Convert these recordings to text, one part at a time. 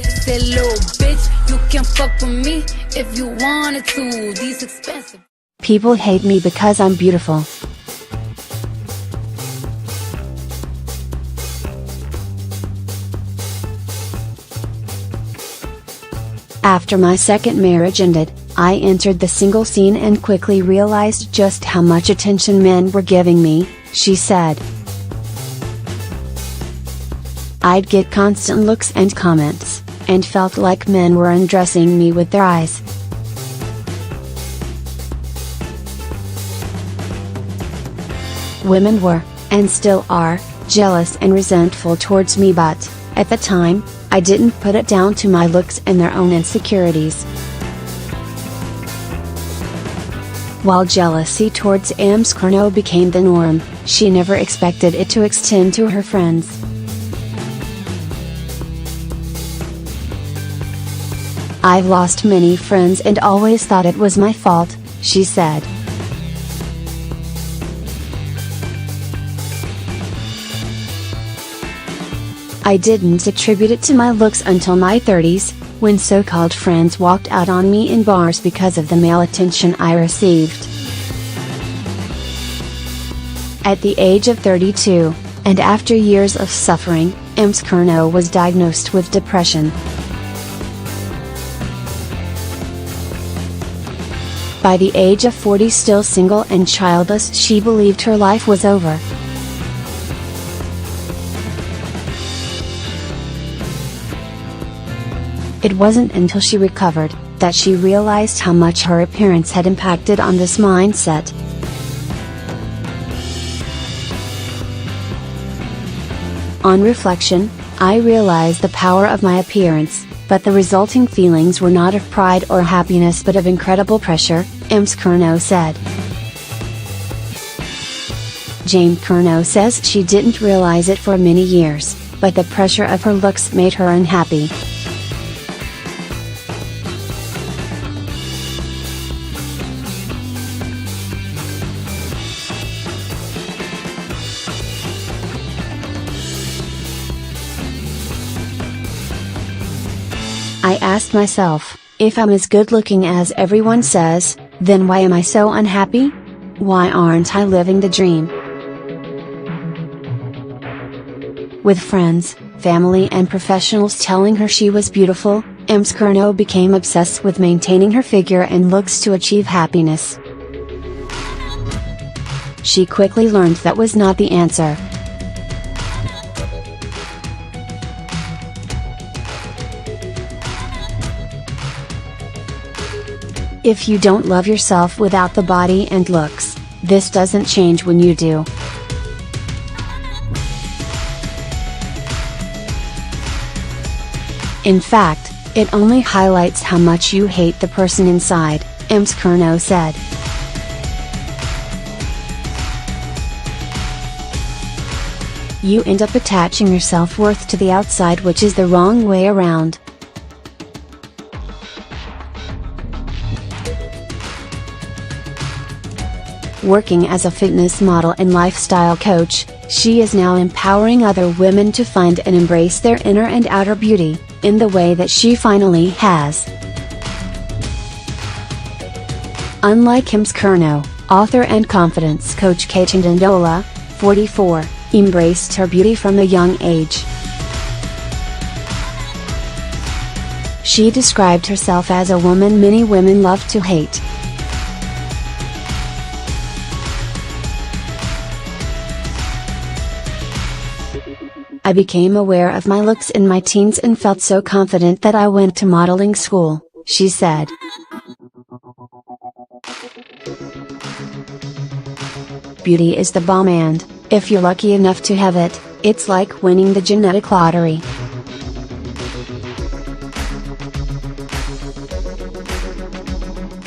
Said, little bitch, you can fuck with me if you wanted to. These expensive. People hate me because I'm beautiful. After my second marriage ended, I entered the single scene and quickly realized just how much attention men were giving me, she said. I'd get constant looks and comments, and felt like men were undressing me with their eyes. Women were, and still are, jealous and resentful towards me, but, at the time, I didn't put it down to my looks and their own insecurities. While jealousy towards Ms. Curnow became the norm, she never expected it to extend to her friends. I've lost many friends and always thought it was my fault, she said. I didn't attribute it to my looks until my 30s, when so-called friends walked out on me in bars because of the male attention I received. At the age of 32, and after years of suffering, Ms. Curnow was diagnosed with depression. By the age of 40, still single and childless, she believed her life was over. It wasn't until she recovered that she realized how much her appearance had impacted on this mindset. On reflection, I realized the power of my appearance, but the resulting feelings were not of pride or happiness but of incredible pressure, Ms. Curnow said. Jane Curnow says she didn't realize it for many years, but the pressure of her looks made her unhappy. I asked myself, if I'm as good looking as everyone says, then why am I so unhappy? Why aren't I living the dream? With friends, family and professionals telling her she was beautiful, Ms. Curnow became obsessed with maintaining her figure and looks to achieve happiness. She quickly learned that was not the answer. If you don't love yourself without the body and looks, this doesn't change when you do. In fact, it only highlights how much you hate the person inside, Ms. Curnow said. You end up attaching your self-worth to the outside, which is the wrong way around. Working as a fitness model and lifestyle coach, she is now empowering other women to find and embrace their inner and outer beauty, in the way that she finally has. Unlike Ms. Curnow, author and confidence coach Kate Ndola, 44, embraced her beauty from a young age. She described herself as a woman many women love to hate. I became aware of my looks in my teens and felt so confident that I went to modeling school, she said. Beauty is the bomb, and, if you're lucky enough to have it, it's like winning the genetic lottery.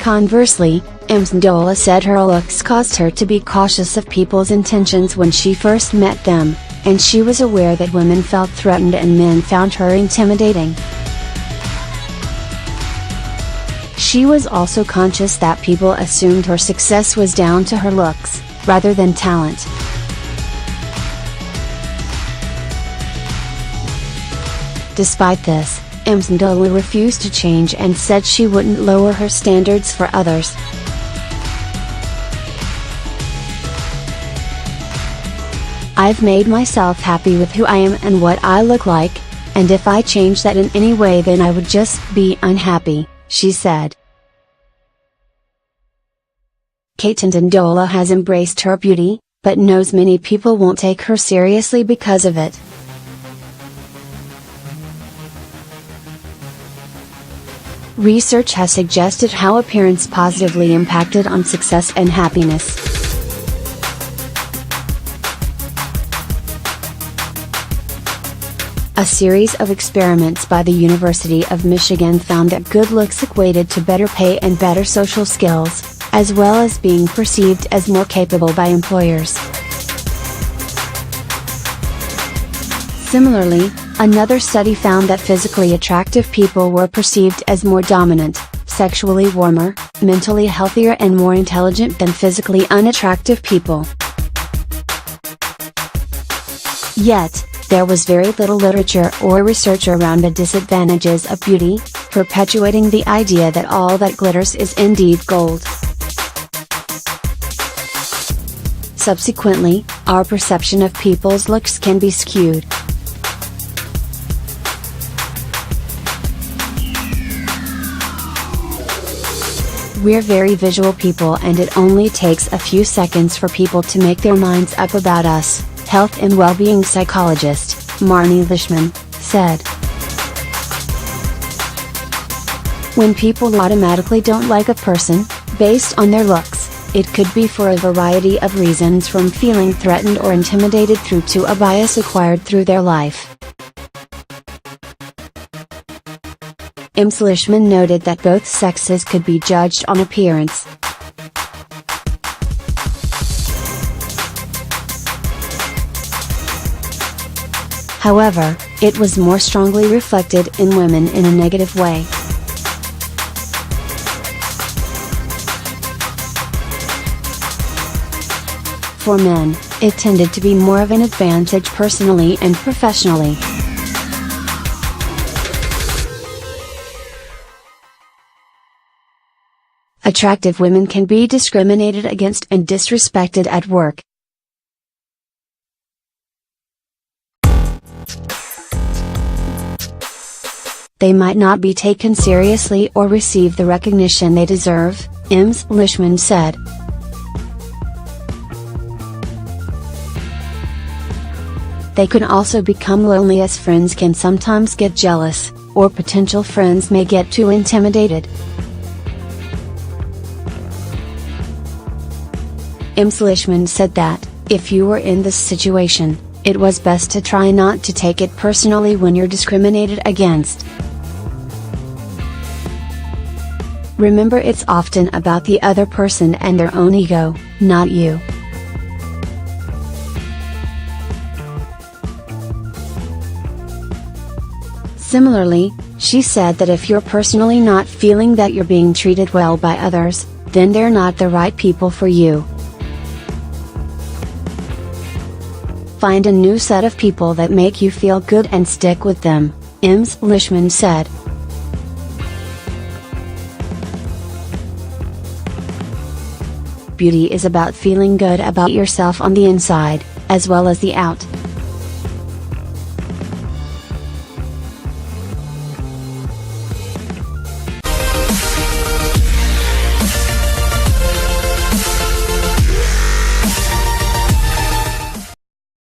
Conversely, Ms. Ndola said her looks caused her to be cautious of people's intentions when she first met them, and she was aware that women felt threatened and men found her intimidating. She was also conscious that people assumed her success was down to her looks, rather than talent. Despite this, Msndola refused to change and said she wouldn't lower her standards for others. "I've made myself happy with who I am and what I look like, and if I change that in any way then I would just be unhappy," she said. Kate Ndola has embraced her beauty, but knows many people won't take her seriously because of it. Research has suggested how appearance positively impacted on success and happiness. A series of experiments by the University of Michigan found that good looks equated to better pay and better social skills, as well as being perceived as more capable by employers. Similarly, another study found that physically attractive people were perceived as more dominant, sexually warmer, mentally healthier and more intelligent than physically unattractive people. Yet, there was very little literature or research around the disadvantages of beauty, perpetuating the idea that all that glitters is indeed gold. Subsequently, our perception of people's looks can be skewed. We're very visual people and it only takes a few seconds for people to make their minds up about us, health and well-being psychologist, Marnie Lishman, said. When people automatically don't like a person, based on their looks, it could be for a variety of reasons from feeling threatened or intimidated through to a bias acquired through their life. Ms. Lishman noted that both sexes could be judged on appearance. However, it was more strongly reflected in women in a negative way. For men, it tended to be more of an advantage personally and professionally. Attractive women can be discriminated against and disrespected at work. They might not be taken seriously or receive the recognition they deserve, Ms. Lishman said. They can also become lonely as friends can sometimes get jealous, or potential friends may get too intimidated. Ms. Lishman said that, if you were in this situation, it was best to try not to take it personally when you're discriminated against. Remember, it's often about the other person and their own ego, not you. Similarly, she said that if you're personally not feeling that you're being treated well by others, then they're not the right people for you. Find a new set of people that make you feel good and stick with them, Ms. Lishman said. Beauty is about feeling good about yourself on the inside, as well as the out.